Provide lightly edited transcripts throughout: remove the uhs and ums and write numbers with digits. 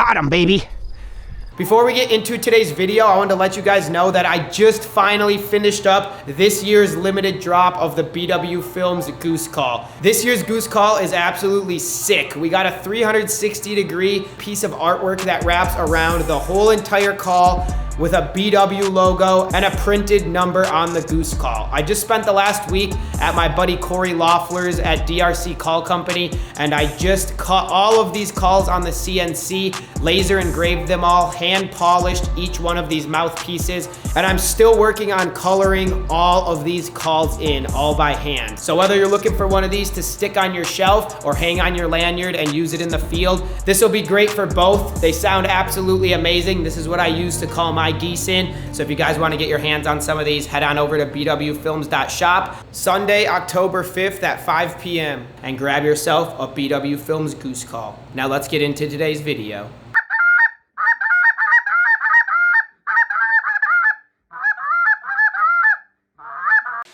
Got him, baby. Before we get into today's video, I wanted to let you guys know that I just finally finished up this year's limited drop of the BW Films Goose Call. This year's Goose Call is absolutely sick. We got a 360-degree piece of artwork that wraps around the whole entire call with a BW logo and a printed number on the Goose Call. I just spent the last week at my buddy Corey Loeffler's at DRC Call Company, and I just cut all of these calls on the CNC, laser engraved them all, hand polished each one of these mouthpieces, and I'm still working on coloring all of these calls in, all by hand. So whether you're looking for one of these to stick on your shelf or hang on your lanyard and use it in the field, this will be great for both. They sound absolutely amazing. This is what I use to call my geese in. So if you guys want to get your hands on some of these, head on over to bwfilms.shop Sunday, October 5th at 5 p.m. and grab yourself a BW Films Goose Call. Now let's get into today's video.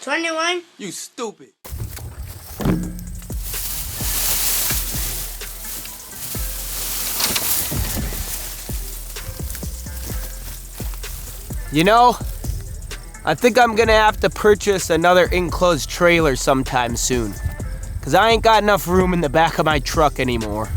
$21? You stupid. You know, I think I'm gonna have to purchase another enclosed trailer sometime soon, because I ain't got enough room in the back of my truck anymore.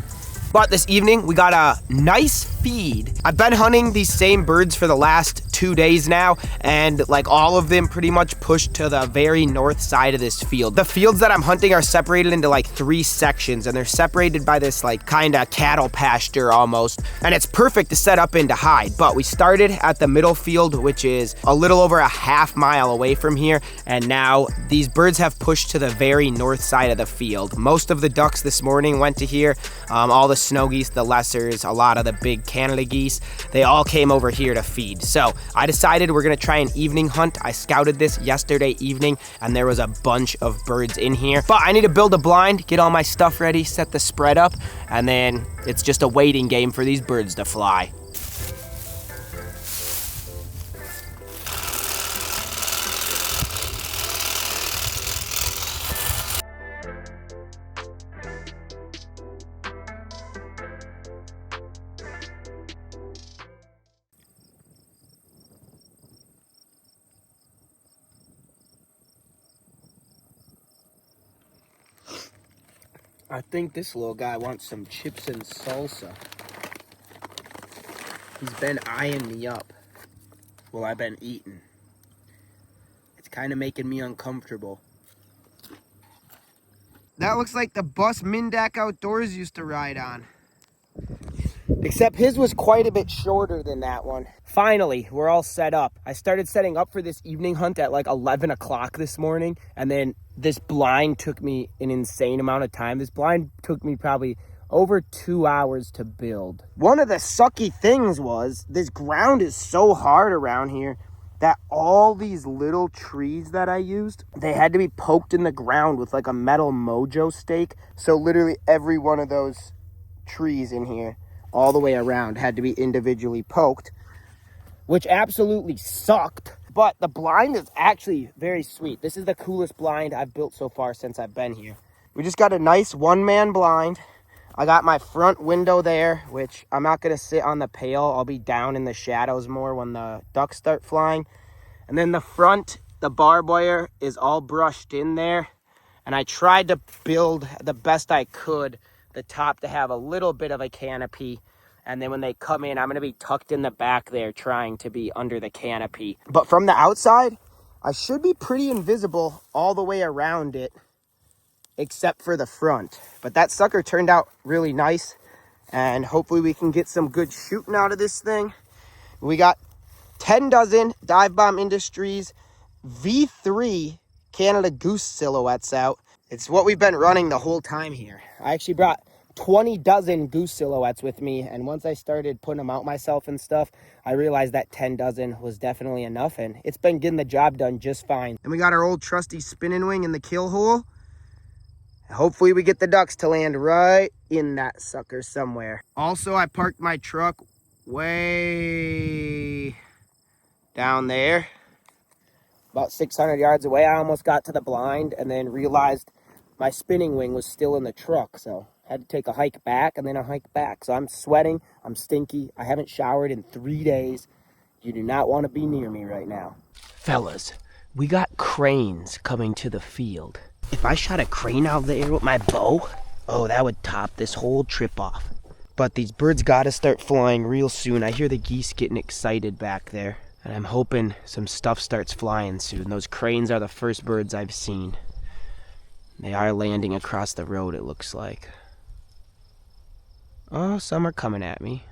But this evening, we got a nice feed. I've been hunting these same birds for the last 2 days now, and like all of them pretty much pushed to the very north side of this field. The fields that I'm hunting are separated into like 3 sections, and they're separated by this like kind of cattle pasture almost, and it's perfect to set up in to hide. But we started at the middle field, which is a little over a half mile away from here, and now these birds have pushed to the very north side of the field. Most of the ducks this morning went to here. All the snow geese, the lessers, a lot of the big Canada geese, they all came over here to feed. So I decided we're gonna try an evening hunt. I scouted this yesterday evening and there was a bunch of birds in here. But I need to build a blind, get all my stuff ready, set the spread up, and then it's just a waiting game for these birds to fly. I think this little guy wants some chips and salsa. He's been eyeing me up while I've been eating. It's kind of making me uncomfortable. That looks like the bus Mindak Outdoors used to ride on. Except his was quite a bit shorter than that one. Finally, we're all set up. I started setting up for this evening hunt at like 11 o'clock this morning, and then this blind took me an insane amount of time. This blind took me probably over 2 hours to build. One of the sucky things was this ground is so hard around here that all these little trees that I used, they had to be poked in the ground with like a metal mojo stake. So literally every one of those trees in here all the way around had to be individually poked, which absolutely sucked. But the blind is actually very sweet. This is the coolest blind I've built so far since I've been here. We just got a nice one-man blind. I got my front window there, which I'm not gonna sit on the pail. I'll be down in the shadows more when the ducks start flying. And then the front, the barbed wire is all brushed in there. And I tried to build the best I could the top to have a little bit of a canopy, and then when they come in, I'm going to be tucked in the back there trying to be under the canopy. But from the outside, I should be pretty invisible all the way around it except for the front. But that sucker turned out really nice, and hopefully we can get some good shooting out of this thing. We got 10 dozen Dive Bomb Industries V3 Canada Goose silhouettes out. It's what we've been running the whole time here. I actually brought 20 dozen goose silhouettes with me, and once I started putting them out myself and stuff, I realized that 10 dozen was definitely enough, and it's been getting the job done just fine. And we got our old trusty spinning wing in the kill hole. Hopefully we get the ducks to land right in that sucker somewhere. Also, I parked my truck way down there, about 600 yards away. I almost got to the blind and then realized my spinning wing was still in the truck, so Had to take a hike back and then a hike back. So I'm sweating, I'm stinky, I haven't showered in 3 days. You do not want to be near me right now. Fellas, we got cranes coming to the field. If I shot a crane out there with my bow, oh, that would top this whole trip off. But these birds gotta start flying real soon. I hear the geese getting excited back there. And I'm hoping some stuff starts flying soon. Those cranes are the first birds I've seen. They are landing across the road, it looks like. Oh, some are coming at me.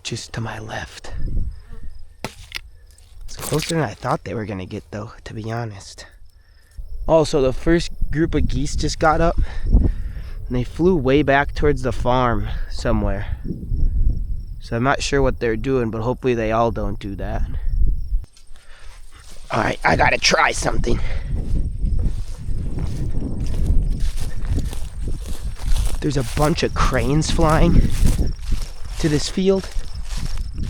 Just to my left. It's closer than I thought they were gonna get, though, to be honest. Also, the first group of geese just got up, and they flew way back towards the farm somewhere. So I'm not sure what they're doing, but hopefully they all don't do that. Alright, I gotta try something. There's a bunch of cranes flying to this field,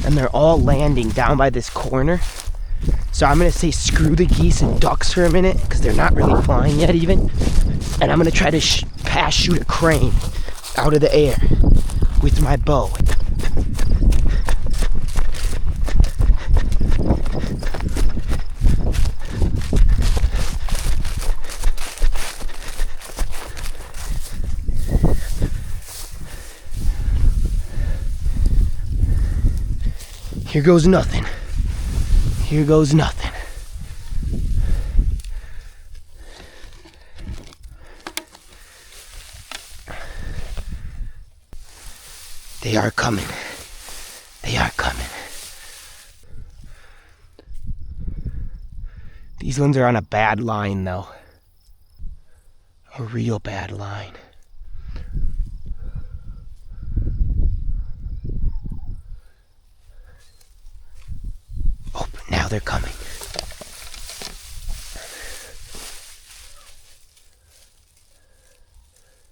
and they're all landing down by this corner. So I'm gonna say screw the geese and ducks for a minute, because they're not really flying yet even. And I'm gonna try to pass shoot a crane out of the air with my bow. Here goes nothing. Here goes nothing. They are coming. They are coming. These ones are on a bad line, though. A real bad line. Oh, but now they're coming.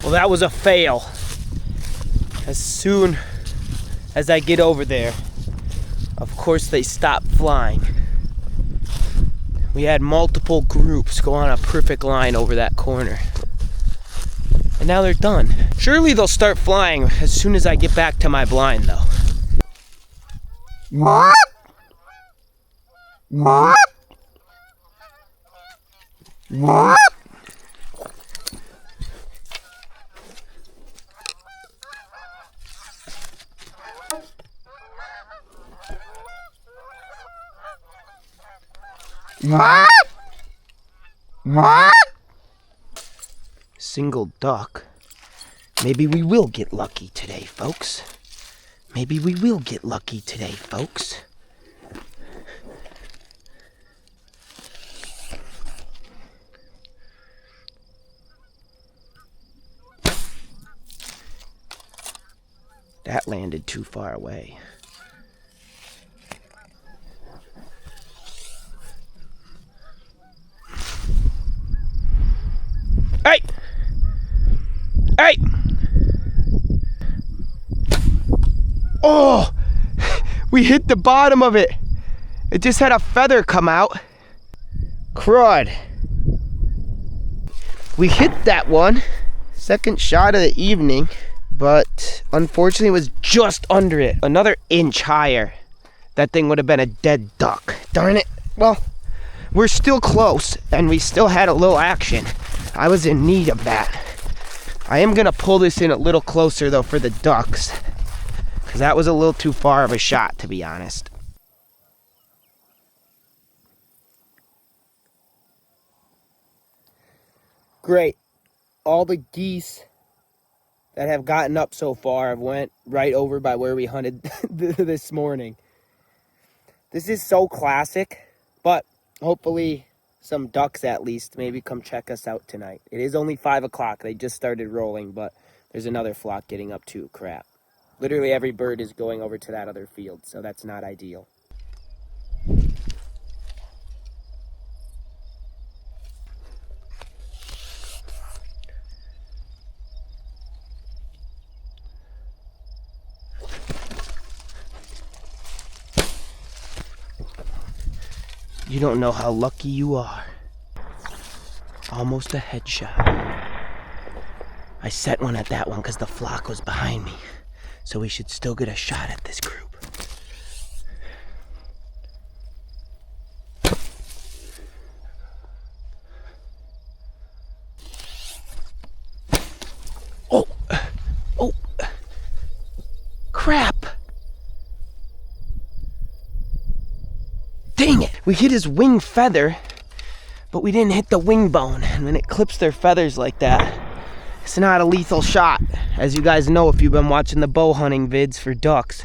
Well, that was a fail. As soon as I get over there, of course they stop flying. We had multiple groups go on a perfect line over that corner. And now they're done. Surely they'll start flying as soon as I get back to my blind, though. What? What? What? What? What? Single duck. Maybe we will get lucky today, folks. Maybe we will get lucky today, folks. That landed too far away. Hey! Hey! Oh! We hit the bottom of it. It just had a feather come out. Crud. We hit that one. Second shot of the evening. But unfortunately it was just under it. Another inch higher. That thing would have been a dead duck. Darn it. Well, we're still close and we still had a little action. I was in need of that. I am gonna pull this in a little closer though for the ducks, because that was a little too far of a shot, to be honest. Great. All the geese that have gotten up so far have went right over by where we hunted this morning. This is so classic, but hopefully some ducks at least maybe come check us out tonight. It is only 5 o'clock. They just started rolling, but there's another flock getting up too. Crap. Literally every bird is going over to that other field, so that's not ideal. You don't know how lucky you are. Almost a headshot. I set one at that one because the flock was behind me. So we should still get a shot at this group. Oh! Oh! Crap! Dang it! We hit his wing feather, but we didn't hit the wing bone. And when it clips their feathers like that, it's not a lethal shot. As you guys know if you've been watching the bow hunting vids for ducks.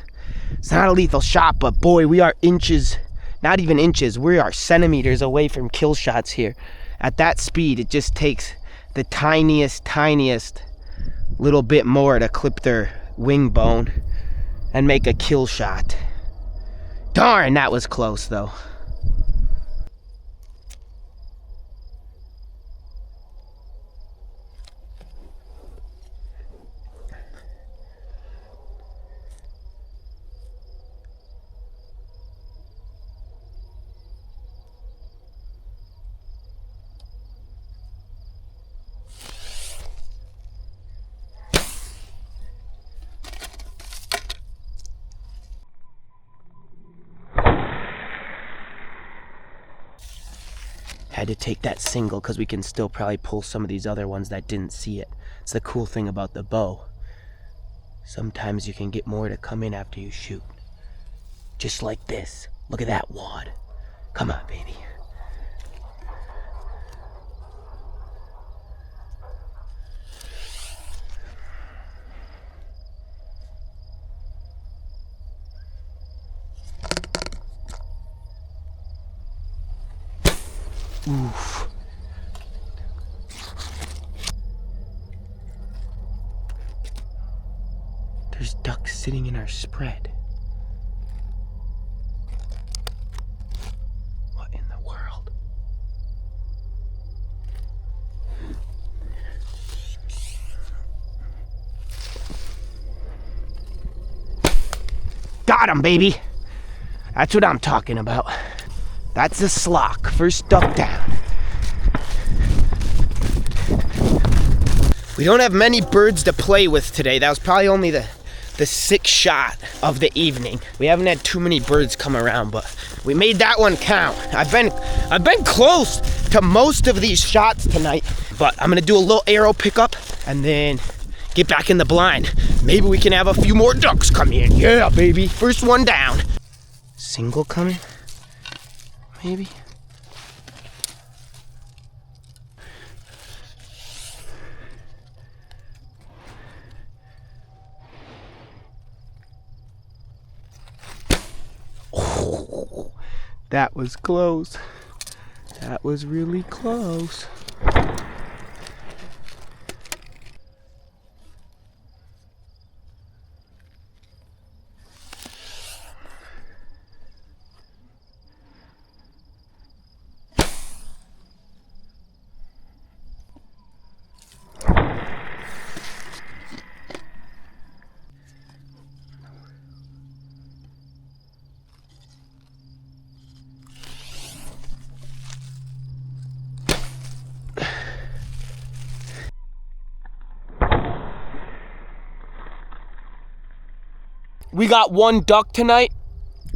It's not a lethal shot, but boy, we are inches, not even inches, we are centimeters away from kill shots here. At that speed, it just takes the tiniest little bit more to clip their wing bone and make a kill shot. Darn, that was close though. Had to take that single because we can still probably pull some of these other ones that didn't see it. It's the cool thing about the bow. Sometimes you can get more to come in after you shoot. Just like this. Look at that wad. Come on, baby. Oof. There's ducks sitting in our spread. What in the world? Got him, baby. That's what I'm talking about. That's a slock. First duck down. We don't have many birds to play with today. That was probably only the sixth shot of the evening. We haven't had too many birds come around, but we made that one count. I've been close to most of these shots tonight, but I'm gonna do a little arrow pickup and then get back in the blind. Maybe we can have a few more ducks come in. Yeah, baby. First one down. Single coming? Maybe. Oh, that was close. That was really close. We got one duck tonight.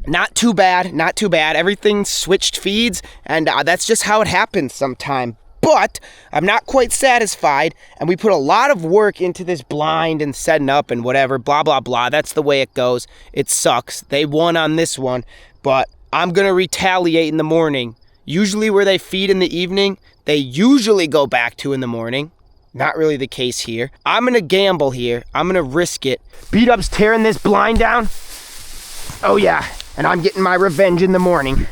Not too bad, not too bad. Everything switched feeds, and that's just how it happens sometime. But I'm not quite satisfied, and we put a lot of work into this blind and setting up and whatever, blah, blah, blah. That's the way it goes. It sucks. They won on this one, but I'm going to retaliate in the morning. Usually where they feed in the evening, they usually go back to in the morning. Not really the case here. I'm going to gamble here. I'm going to risk it. Beat-Up's tearing this blind down. Oh, yeah. And I'm getting my revenge in the morning.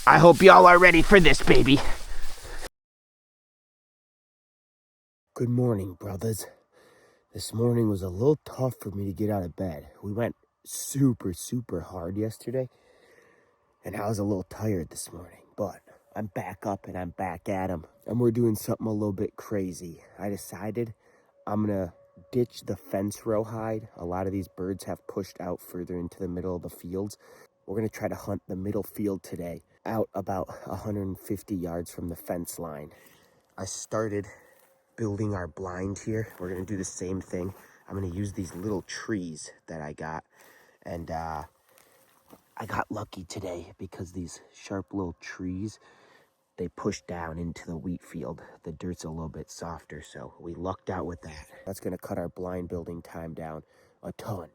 I hope y'all are ready for this, baby. Good morning, brothers. This morning was a little tough for me to get out of bed. We went super hard yesterday. And I was a little tired this morning. But I'm back up and I'm back at 'em. And we're doing something a little bit crazy. I decided I'm going to ditch the fence row hide. A lot of these birds have pushed out further into the middle of the fields. We're going to try to hunt the middle field today. out about 150 yards from the fence line. I started building our blind here. We're gonna do the same thing. I'm gonna use these little trees that I got. And I got lucky today because these sharp little trees, they push down into the wheat field. The dirt's a little bit softer, so we lucked out with that. That's gonna cut our blind building time down a ton.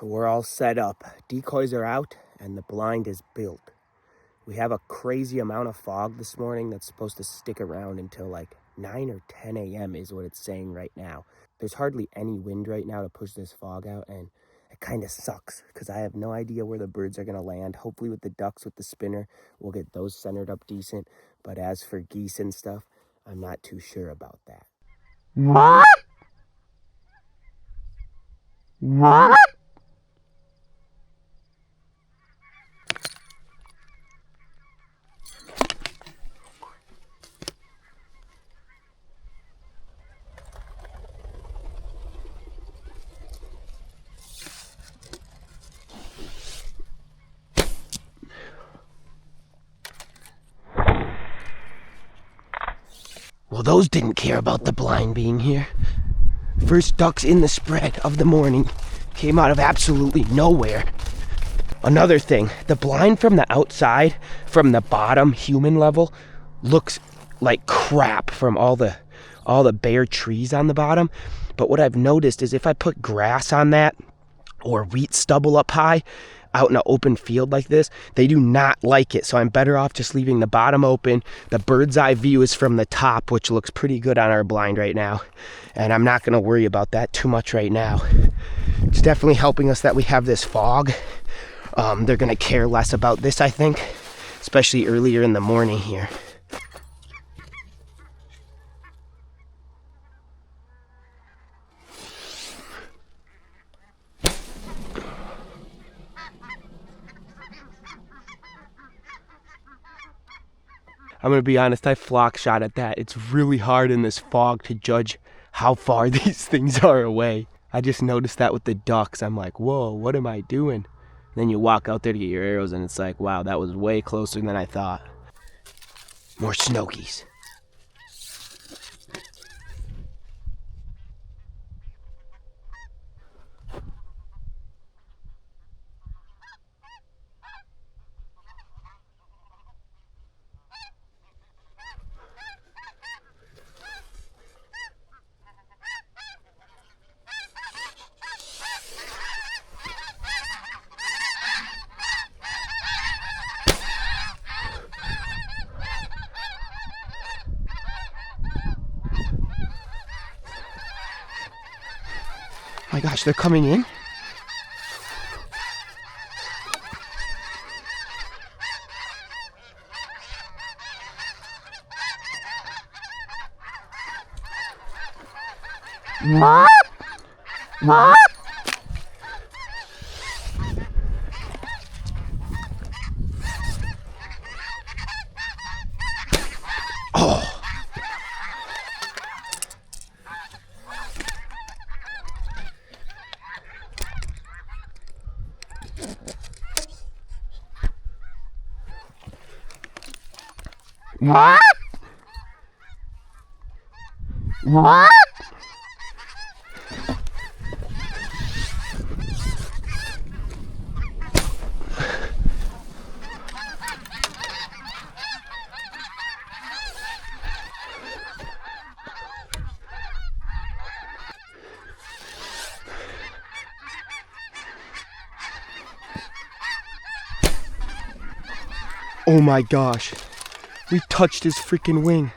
We're all set up. Decoys are out and the blind is built. We have a crazy amount of fog this morning that's supposed to stick around until like 9 or 10 a.m. is what it's saying right now. There's hardly any wind right now to push this fog out, and it kind of sucks because I have no idea where the birds are going to land. Hopefully with the ducks, with the spinner, we'll get those centered up decent. But as for geese and stuff, I'm not too sure about that. Well, those didn't care about the blind being here. First ducks in the spread of the morning came out of absolutely nowhere. Another thing, the blind from the outside, from the bottom human level, looks like crap from all the bare trees on the bottom. But what I've noticed is if I put grass on that or wheat stubble up high out in an open field like this, they do not like it. So I'm better off just leaving the bottom open. The bird's eye view is from the top, which looks pretty good on our blind right now. And I'm not gonna worry about that too much right now. It's definitely helping us that we have this fog. They're gonna care less about this, I think, especially earlier in the morning here. I'm gonna be honest, I flock shot at that. It's really hard in this fog to judge how far these things are away. I just noticed that with the ducks. I'm like, whoa, what am I doing? Then you walk out there to get your arrows and it's like, wow, that was way closer than I thought. More snow geese. Oh my gosh, they're coming in? Oh. Oh my gosh, we touched his freaking wing.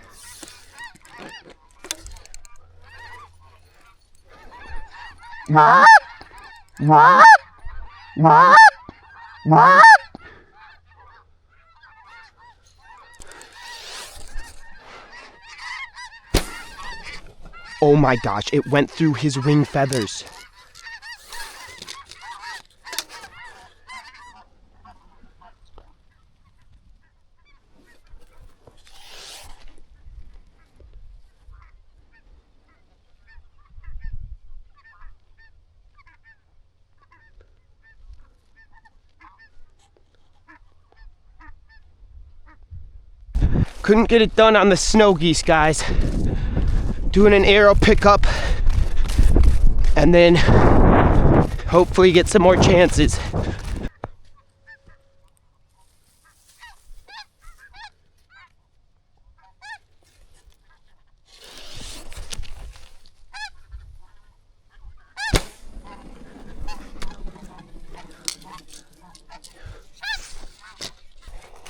Oh my gosh, it went through his wing feathers. Couldn't get it done on the snow geese, guys. Doing an arrow pickup and then hopefully get some more chances.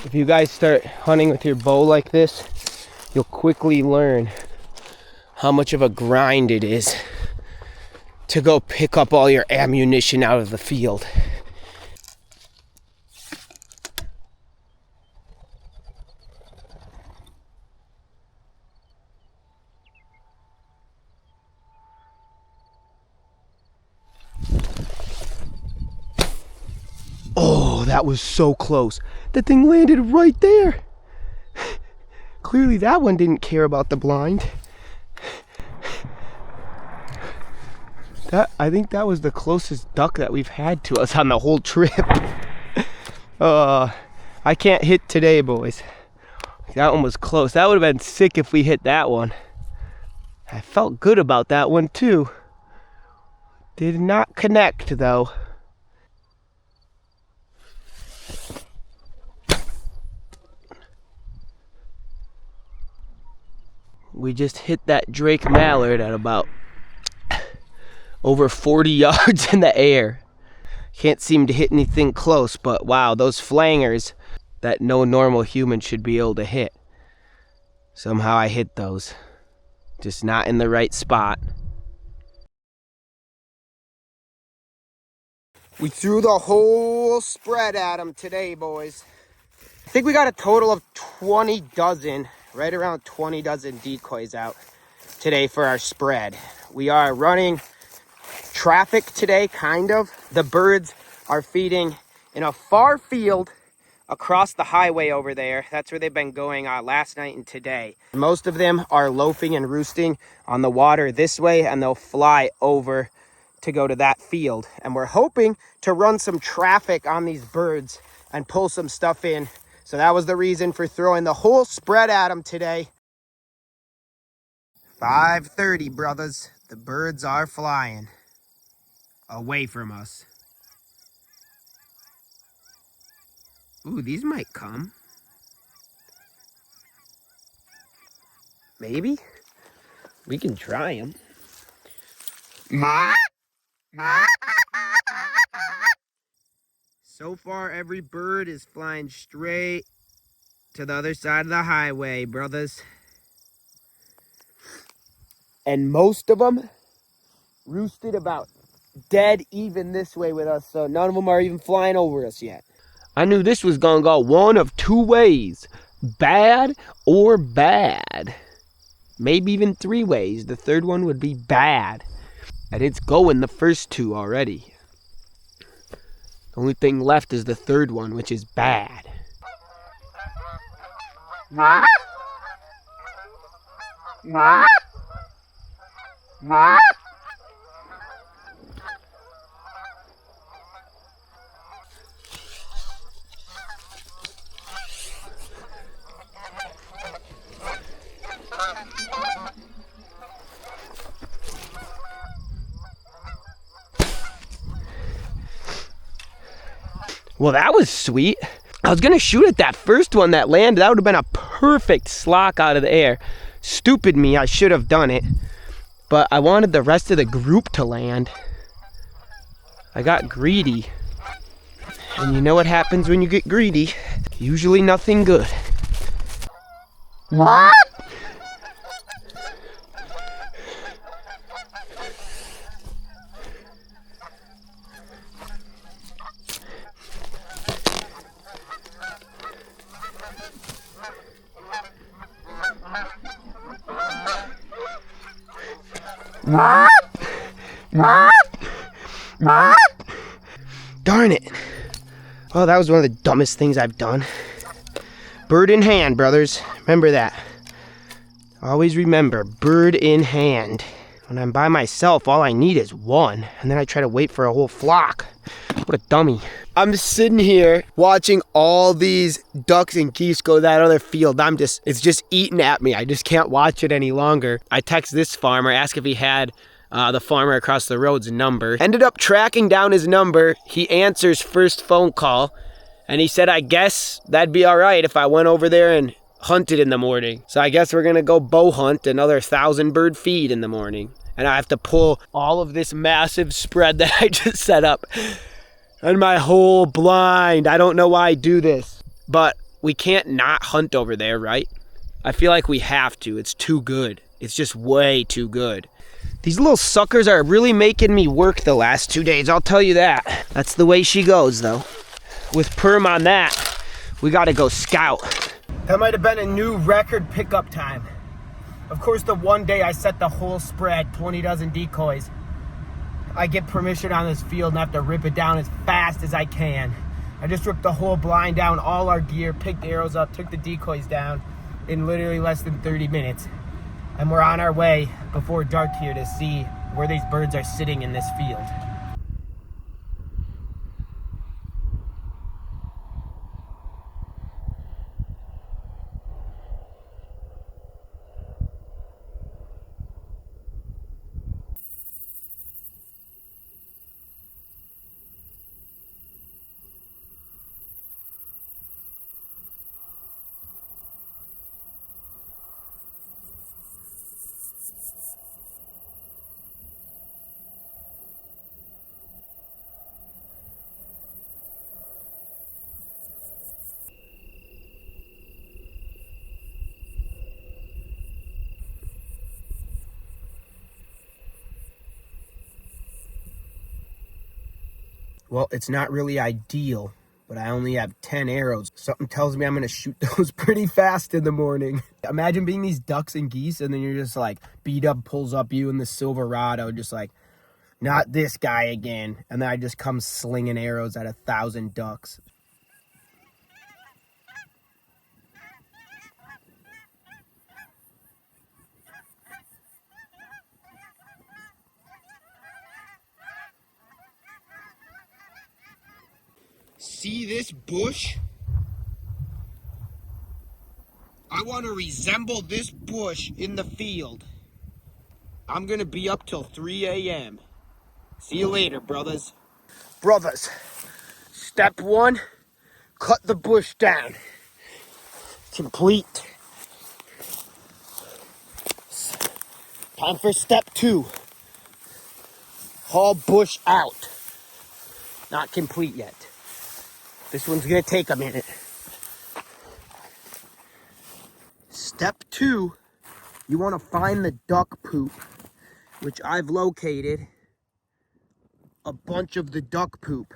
If you guys start hunting with your bow like this, you'll quickly learn how much of a grind it is to go pick up all your ammunition out of the field. Oh, that was so close. That thing landed right there. Clearly that one didn't care about the blind. I think that was the closest duck that we've had to us on the whole trip. I can't hit today, boys. That one was close. That would have been sick if we hit that one. I felt good about that one too. Did not connect though. We just hit that Drake mallard at about over 40 yards in the air. Can't seem to hit anything close, but wow, those flangers that no normal human should be able to hit. Somehow I hit those. Just not in the right spot. We threw the whole spread at them today, boys. I think we got a total of 20 dozen, right around 20 dozen decoys out today for our spread. We are running traffic today, kind of. The birds are feeding in a far field across the highway over there. That's where they've been going last night and today. Most of them are loafing and roosting on the water this way, and they'll fly over to go to that field. And we're hoping to run some traffic on these birds and pull some stuff in. So that was the reason for throwing the whole spread at them today. 5:30, brothers. The birds are flying away from us. Ooh, these might come. Maybe. We can try them. So far, every bird is flying straight to the other side of the highway, brothers. And most of them roosted about dead even this way with us, so none of them are even flying over us yet. I knew this was gonna go one of two ways. Bad or bad. Maybe even three ways. The third one would be bad. And it's going the first two already. The only thing left is the third one, which is bad. Well, that was sweet. I was gonna shoot at that first one that landed. That would have been a perfect slock out of the air. Stupid me, I should have done it. But I wanted the rest of the group to land. I got greedy. And you know what happens when you get greedy? Usually nothing good. What? Darn it. Oh, that was one of the dumbest things I've done. Bird in hand, brothers. Remember that. Always remember, bird in hand. When I'm by myself, all I need is one, and then I try to wait for a whole flock. What a dummy. I'm sitting here watching all these ducks and geese go to that other field. It's just eating at me. I just can't watch it any longer. I text this farmer, asked if he had the farmer across the road's number. Ended up tracking down his number. He answers first phone call, and he said, I guess that'd be all right if I went over there and hunted in the morning. So I guess we're gonna go bow hunt another 1,000 bird feed in the morning. And I have to pull all of this massive spread that I just set up and my whole blind. I don't know why I do this, but we can't not hunt over there, right? I feel like we have to. It's too good. It's just way too good. These little suckers are really making me work the last 2 days, I'll tell you that. That's the way she goes, though. With perm on that, we gotta go scout. That might have been a new record pickup time. Of course, the one day I set the whole spread, 20 dozen decoys. I get permission on this field and have to rip it down as fast as I can. I just ripped the whole blind down, all our gear, picked arrows up, took the decoys down in literally less than 30 minutes. And we're on our way before dark here to see where these birds are sitting in this field. Well, it's not really ideal, but I only have 10 arrows. Something tells me I'm gonna shoot those pretty fast in the morning. Imagine being these ducks and geese, and then you're just like, B-Dub pulls up you in the Silverado, just like, not this guy again. And then I just come slinging arrows at 1,000 ducks. See this bush? I want to resemble this bush in the field. I'm gonna be up till 3 a.m. See you later, brothers. Brothers, step one, cut the bush down. Complete. Time for step two. Haul bush out. Not complete yet. This one's gonna take a minute. Step two, you wanna find the duck poop, which I've located a bunch of the duck poop.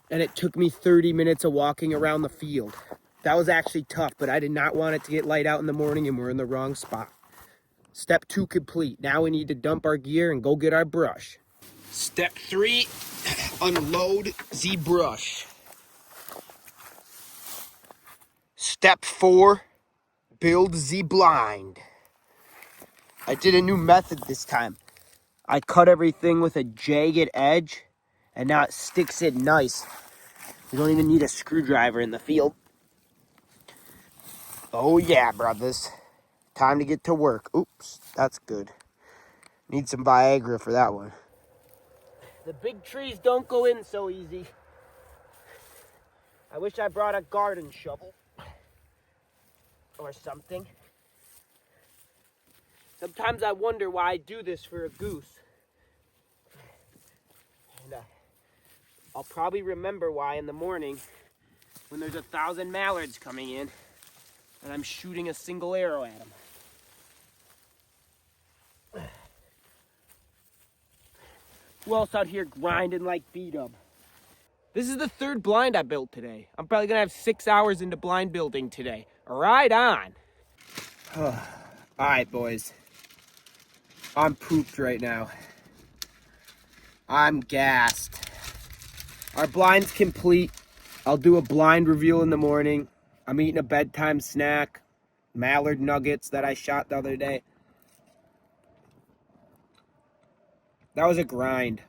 And it took me 30 minutes of walking around the field. That was actually tough, but I did not want it to get light out in the morning and we're in the wrong spot. Step two complete. Now we need to dump our gear and go get our brush. Step three, unload the brush. Step four, build the blind. I did a new method this time. I cut everything with a jagged edge and now it sticks in nice. You don't even need a screwdriver in the field. Oh yeah, brothers. Time to get to work. Oops, that's good. Need some Viagra for that one. The big trees don't go in so easy. I wish I brought a garden shovel or something. Sometimes I wonder why I do this for a goose. And I'll probably remember why in the morning when there's 1,000 mallards coming in and I'm shooting a single arrow at them. Who else out here grinding like B-Dub? This is the third blind I built today. I'm probably gonna have 6 hours into blind building today. Right on. All right, boys. I'm pooped right now. I'm gassed. Our blind's complete. I'll do a blind reveal in the morning. I'm eating a bedtime snack. Mallard nuggets that I shot the other day. That was a grind.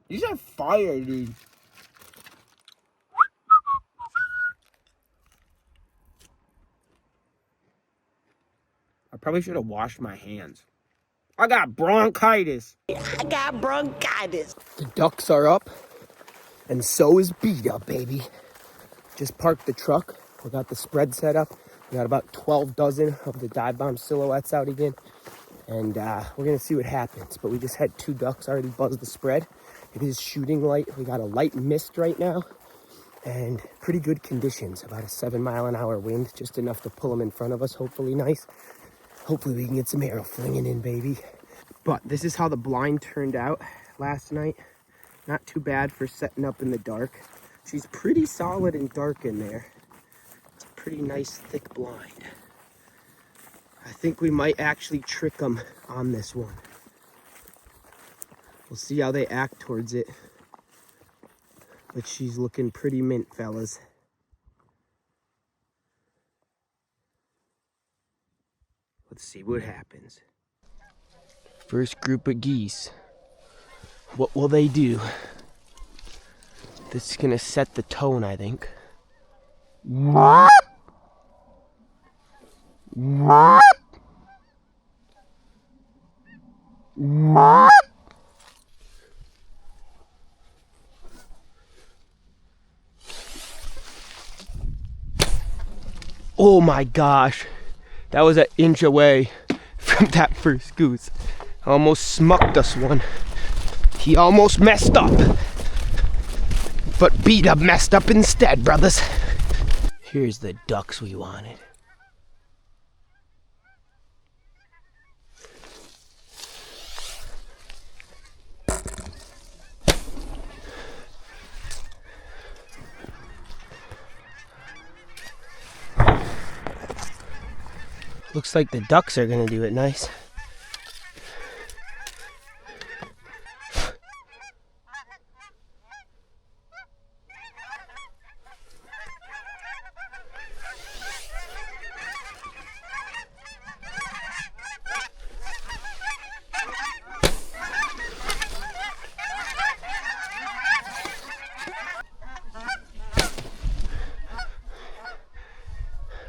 These are fire, dude. I probably should have washed my hands. I got bronchitis. I got bronchitis. The ducks are up, and so is Beat Up, baby. Just parked the truck. We got the spread set up. We got about 12 dozen of the dive bomb silhouettes out again. And we're gonna see what happens. But we just had 2 ducks already buzz the spread. It is shooting light. We got a light mist right now. And pretty good conditions. About a 7-mile-an-hour wind. Just enough to pull them in front of us, hopefully nice. Hopefully we can get some arrow flinging in, baby. But this is how the blind turned out last night. Not too bad for setting up in the dark. She's pretty solid and dark in there. It's a pretty nice thick blind. I think we might actually trick them on this one. We'll see how they act towards it. But she's looking pretty mint, fellas. Let's see what happens. First group of geese. What will they do? This is gonna set the tone, I think. Oh my gosh, that was an inch away from that first goose. Almost smucked us one. He almost messed up. But Beat Up messed up instead, brothers. Here's the ducks we wanted. Looks like the ducks are gonna do it nice.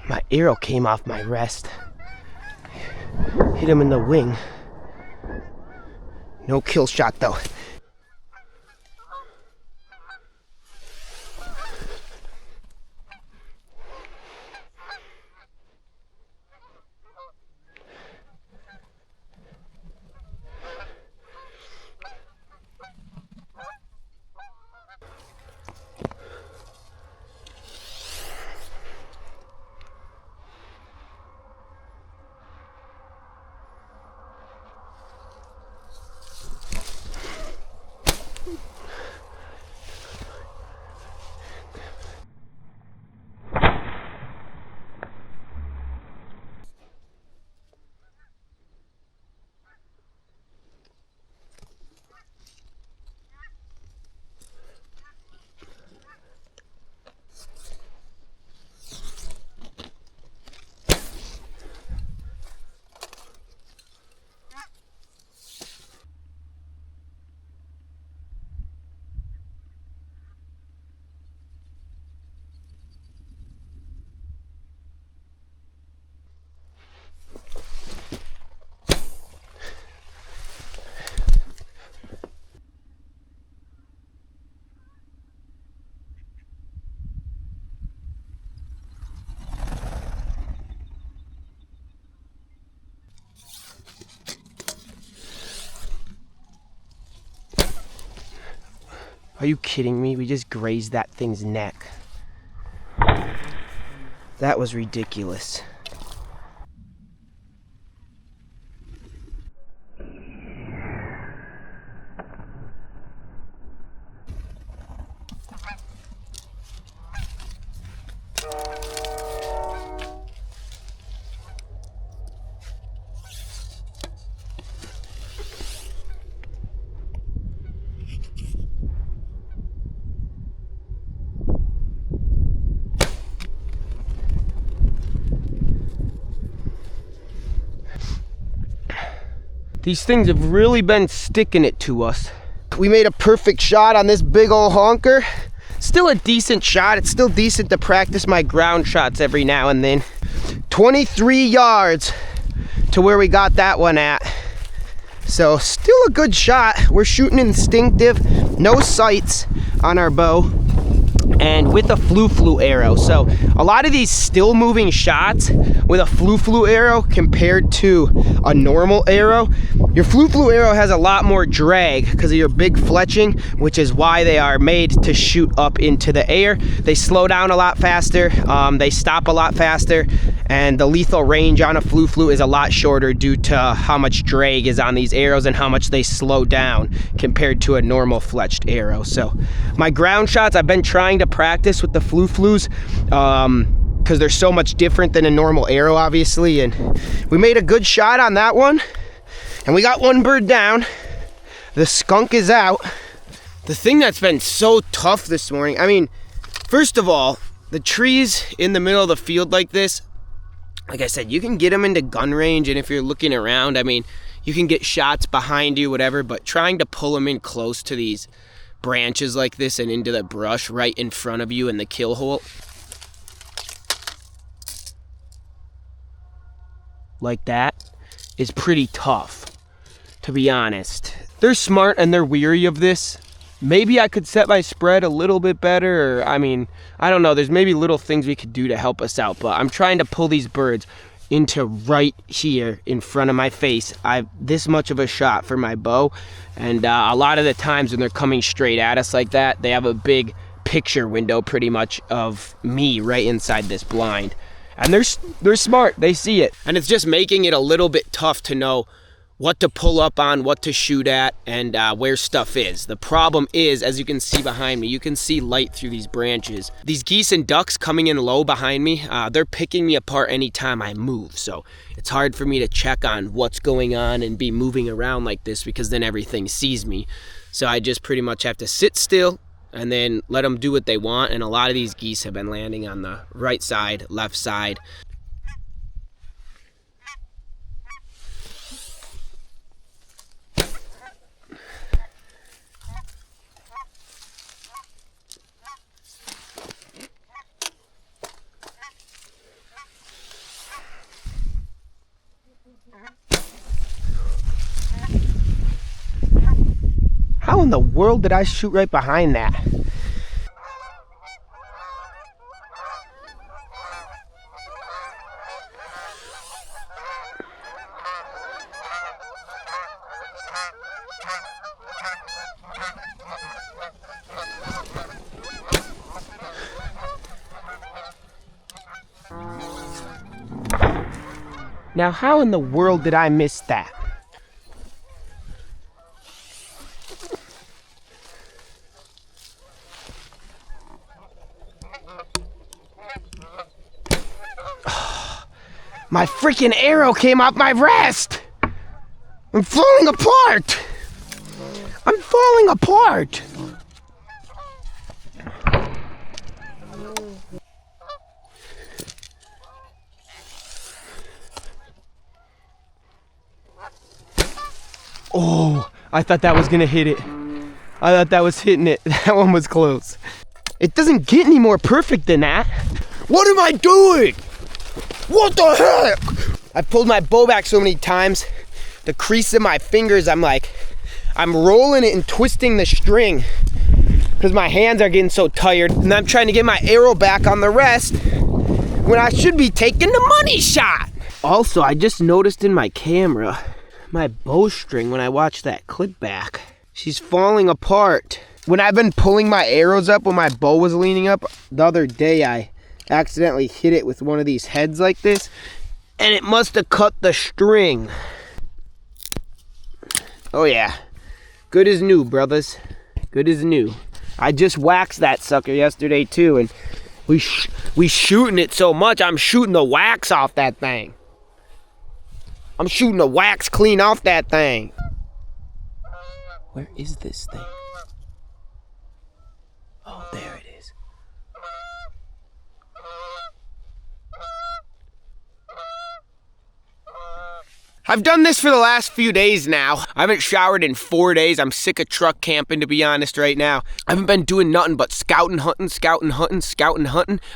My arrow came off my rest. Hit him in the wing. No kill shot though. Are you kidding me? We just grazed that thing's neck. That was ridiculous. These things have really been sticking it to us. We made a perfect shot on this big old honker. Still a decent shot. It's still decent to practice my ground shots every now and then. 23 yards to where we got that one at. So still a good shot. We're shooting instinctive, no sights on our bow, and with a flu arrow. So a lot of these still moving shots with a flu arrow compared to a normal arrow, your flu arrow has a lot more drag because of your big fletching, which is why they are made to shoot up into the air. They slow down a lot faster, they stop a lot faster, and the lethal range on a flu is a lot shorter due to how much drag is on these arrows and how much they slow down compared to a normal fletched arrow. So my ground shots, I've been trying to practice with the flus because they're so much different than a normal arrow, obviously, and we made a good shot on that one, and we got one bird down. The skunk is out. The thing that's been so tough this morning, I mean, first of all, the trees in the middle of the field like this, like I said, you can get them into gun range, and if you're looking around, I mean, you can get shots behind you, whatever, but trying to pull them in close to these branches like this and into the brush right in front of you in the kill hole like that is pretty tough, to be honest. They're smart and they're weary of this. Maybe I could set my spread a little bit better, or I mean, I don't know, there's maybe little things we could do to help us out, but I'm trying to pull these birds into right here in front of my face. I've this much of a shot for my bow, and a lot of the times when they're coming straight at us like that, they have a big picture window pretty much of me right inside this blind, and they're smart, they see it, and it's just making it a little bit tough to know what to pull up on, what to shoot at, and where stuff is. The problem is, as you can see behind me, you can see light through these branches. These geese and ducks coming in low behind me, they're picking me apart anytime I move. So it's hard for me to check on what's going on and be moving around like this, because then everything sees me. So I just pretty much have to sit still and then let them do what they want. And a lot of these geese have been landing on the right side, left side. How in the world did I shoot right behind that? Now, how in the world did I miss that? My freaking arrow came off my wrist! I'm falling apart! I'm falling apart! Oh, I thought that was gonna hit it. I thought that was hitting it. That one was close. It doesn't get any more perfect than that. What am I doing? What the heck? I pulled my bow back so many times, the crease in my fingers, I'm rolling it and twisting the string because my hands are getting so tired, and I'm trying to get my arrow back on the rest when I should be taking the money shot. Also, I just noticed in my camera, my bowstring, when I watched that clip back, she's falling apart. When I've been pulling my arrows up when my bow was leaning up, the other day I accidentally hit it with one of these heads like this, and it must have cut the string. Oh yeah, good as new, brothers, good as new. I just waxed that sucker yesterday too, and we shooting it so much, I'm shooting the wax off that thing. I'm shooting the wax clean off that thing. Where is this thing? Oh, there it is. I've done this for the last few days now. I haven't showered in 4 days. I'm sick of truck camping, to be honest, right now. I haven't been doing nothing but scouting, hunting,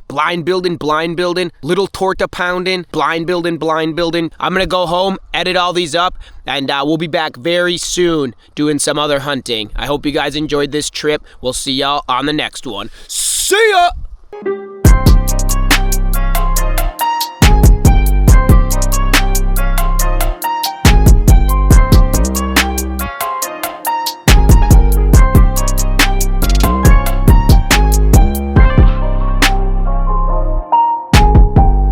blind building, little torta pounding, blind building. I'm gonna go home, edit all these up, and we'll be back very soon doing some other hunting. I hope you guys enjoyed this trip. We'll see y'all on the next one. See ya!